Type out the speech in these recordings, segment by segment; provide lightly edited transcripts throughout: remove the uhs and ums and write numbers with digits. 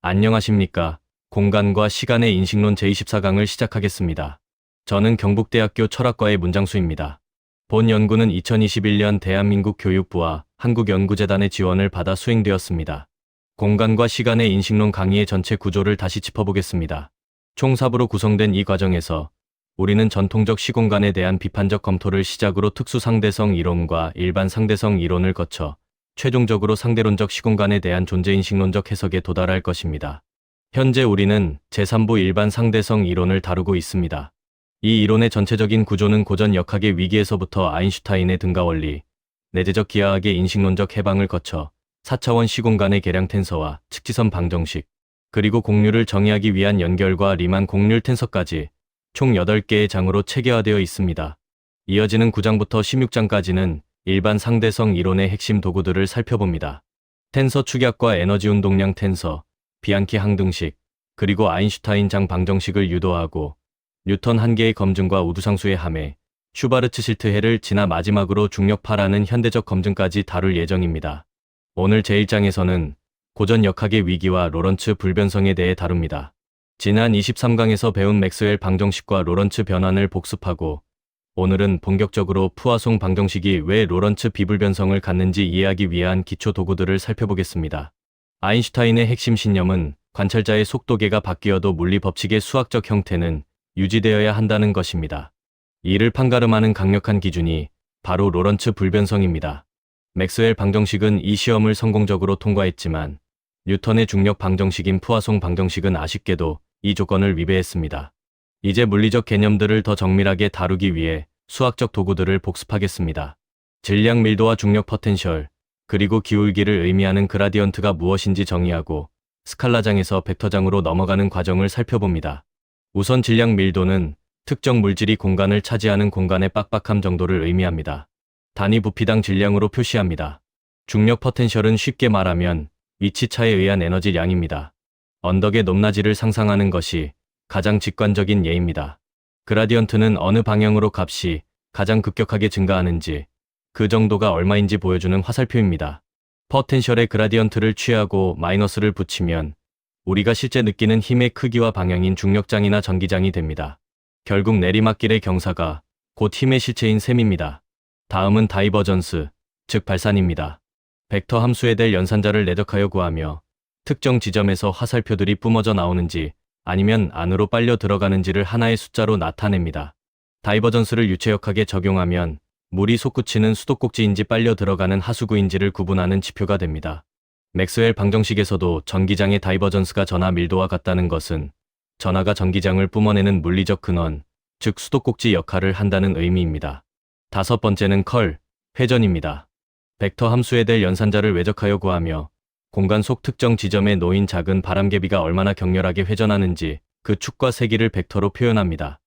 안녕하십니까. 공간과 시간의 인식론 제24강을 시작하겠습니다. 저는 경북대학교 철학과의 문장수입니다. 본 연구는 2021년 대한민국 교육부와 한국연구재단의 지원을 받아 수행되었습니다. 공간과 시간의 인식론 강의의 전체 구조를 다시 짚어보겠습니다. 총 4부로 구성된 이 과정에서 우리는 전통적 시공간에 대한 비판적 검토를 시작으로 특수상대성 이론과 일반 상대성 이론을 거쳐 최종적으로 상대론적 시공간에 대한 존재인식론적 해석에 도달할 것입니다. 현재 우리는 제3부 일반 상대성 이론을 다루고 있습니다. 이 이론의 전체적인 구조는 고전 역학의 위기에서부터 아인슈타인의 등가원리, 내재적 기하학의 인식론적 해방을 거쳐 4차원 시공간의 계량 텐서와 측지선 방정식, 그리고 곡률을 정의하기 위한 연결과 리만 곡률 텐서까지 총 8개의 장으로 체계화되어 있습니다. 이어지는 9장부터 16장까지는 일반 상대성 이론의 핵심 도구들을 살펴봅니다. 텐서 축약과 에너지 운동량 텐서, 비앙키 항등식, 그리고 아인슈타인 장 방정식을 유도하고 뉴턴 한계의 검증과 우두상수의 함해, 슈바르츠 실트해를 지나 마지막으로 중력파라는 현대적 검증까지 다룰 예정입니다. 오늘 제1장에서는 고전 역학의 위기와 로런츠 불변성에 대해 다룹니다. 지난 23강에서 배운 맥스웰 방정식과 로런츠 변환을 복습하고 오늘은 본격적으로 푸아송 방정식이 왜 로런츠 비불변성을 갖는지 이해하기 위한 기초 도구들을 살펴보겠습니다. 아인슈타인의 핵심 신념은 관찰자의 속도계가 바뀌어도 물리 법칙의 수학적 형태는 유지되어야 한다는 것입니다. 이를 판가름하는 강력한 기준이 바로 로런츠 불변성입니다. 맥스웰 방정식은 이 시험을 성공적으로 통과했지만 뉴턴의 중력 방정식인 푸아송 방정식은 아쉽게도 이 조건을 위배했습니다. 이제 물리적 개념들을 더 정밀하게 다루기 위해 수학적 도구들을 복습하겠습니다. 질량 밀도와 중력 포텐셜, 그리고 기울기를 의미하는 그라디언트가 무엇인지 정의하고 스칼라장에서 벡터장으로 넘어가는 과정을 살펴봅니다. 우선 질량 밀도는 특정 물질이 공간을 차지하는 공간의 빡빡함 정도를 의미합니다. 단위 부피당 질량으로 표시합니다. 중력 포텐셜은 쉽게 말하면 위치차에 의한 에너지량입니다. 언덕의 높낮이를 상상하는 것이 가장 직관적인 예입니다. 그라디언트는 어느 방향으로 값이 가장 급격하게 증가하는지 그 정도가 얼마인지 보여주는 화살표입니다. 포텐셜의 그라디언트를 취하고 마이너스를 붙이면 우리가 실제 느끼는 힘의 크기와 방향인 중력장이나 전기장이 됩니다. 결국 내리막길의 경사가 곧 힘의 실체인 셈입니다. 다음은 다이버전스, 즉 발산입니다. 벡터 함수에 될 연산자를 내적하여 구하며 특정 지점에서 화살표들이 뿜어져 나오는지 아니면 안으로 빨려 들어가는지를 하나의 숫자로 나타냅니다. 다이버전스를 유체역학에 적용하면 물이 솟구치는 수도꼭지인지 빨려 들어가는 하수구인지를 구분하는 지표가 됩니다. 맥스웰 방정식에서도 전기장의 다이버전스가 전하 밀도와 같다는 것은 전하가 전기장을 뿜어내는 물리적 근원, 즉 수도꼭지 역할을 한다는 의미입니다. 다섯 번째는 회전입니다. 벡터 함수에 될 연산자를 외적하여 구하며 공간 속 특정 지점에 놓인 작은 바람개비가 얼마나 격렬하게 회전하는지 그 축과 세기를 벡터로 표현합니다.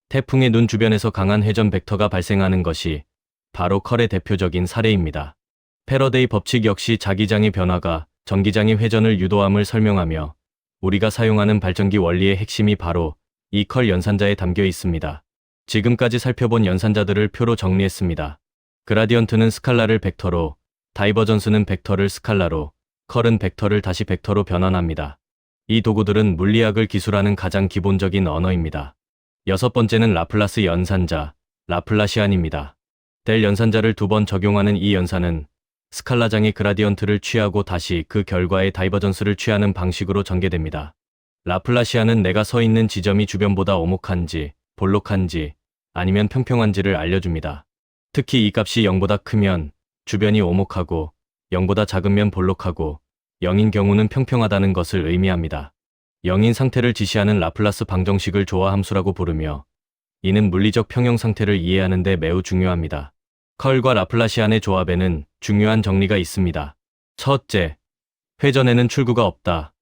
태풍의 눈 주변에서 강한 회전 벡터가 발생하는 것이 바로 컬의 대표적인 사례입니다. 패러데이 법칙 역시 자기장의 변화가 전기장의 회전을 유도함을 설명하며 우리가 사용하는 발전기 원리의 핵심이 바로 이 컬 연산자에 담겨 있습니다. 지금까지 살펴본 연산자들을 표로 정리했습니다. 그라디언트는 스칼라를 벡터로, 다이버전스는 벡터를 스칼라로, 컬은 벡터를 다시 벡터로 변환합니다. 이 도구들은 물리학을 기술하는 가장 기본적인 언어입니다. 여섯 번째는 라플라스 연산자, 라플라시안입니다. 델 연산자를 2번 적용하는 이 연산은 스칼라장의 그라디언트를 취하고 다시 그 결과의 다이버전스를 취하는 방식으로 전개됩니다. 라플라시안은 내가 서 있는 지점이 주변보다 오목한지, 볼록한지, 아니면 평평한지를 알려줍니다. 특히 이 값이 0보다 크면 주변이 오목하고 0보다 작으면 볼록하고 0인 경우는 평평하다는 것을 의미합니다. 0인 상태를 지시하는 라플라스 방정식을 조화함수라고 부르며 이는 물리적 평형 상태를 이해하는 데 매우 중요합니다. 컬과 라플라시안의 조합에는 중요한 정리가 있습니다. 첫째, 회전에는 출구가 없다.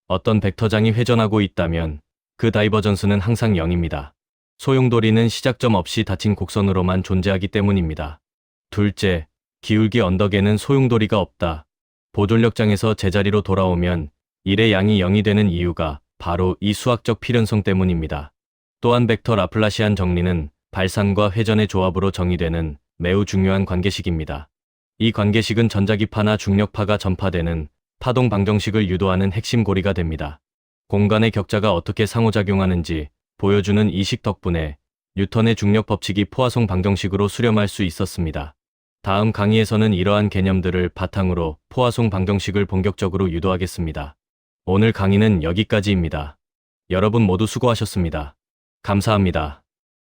어떤 벡터장이 회전하고 있다면 그 다이버전스는 항상 0입니다. 소용돌이는 시작점 없이 닫힌 곡선으로만 존재하기 때문입니다. 둘째, 기울기 언덕에는 소용돌이가 없다. 보존력장에서 제자리로 돌아오면 1의 양이 0이 되는 이유가 바로 이 수학적 필연성 때문입니다. 또한 벡터 라플라시안 정리는 발산과 회전의 조합으로 정의되는 매우 중요한 관계식입니다. 이 관계식은 전자기파나 중력파가 전파되는 파동 방정식을 유도하는 핵심 고리가 됩니다. 공간의 격자가 어떻게 상호작용하는지 보여주는 이 식 덕분에 뉴턴의 중력 법칙이 포화송 방정식으로 수렴할 수 있었습니다. 다음 강의에서는 이러한 개념들을 바탕으로 포화송 방정식을 본격적으로 유도하겠습니다. 오늘 강의는 여기까지입니다. 여러분 모두 수고하셨습니다. 감사합니다.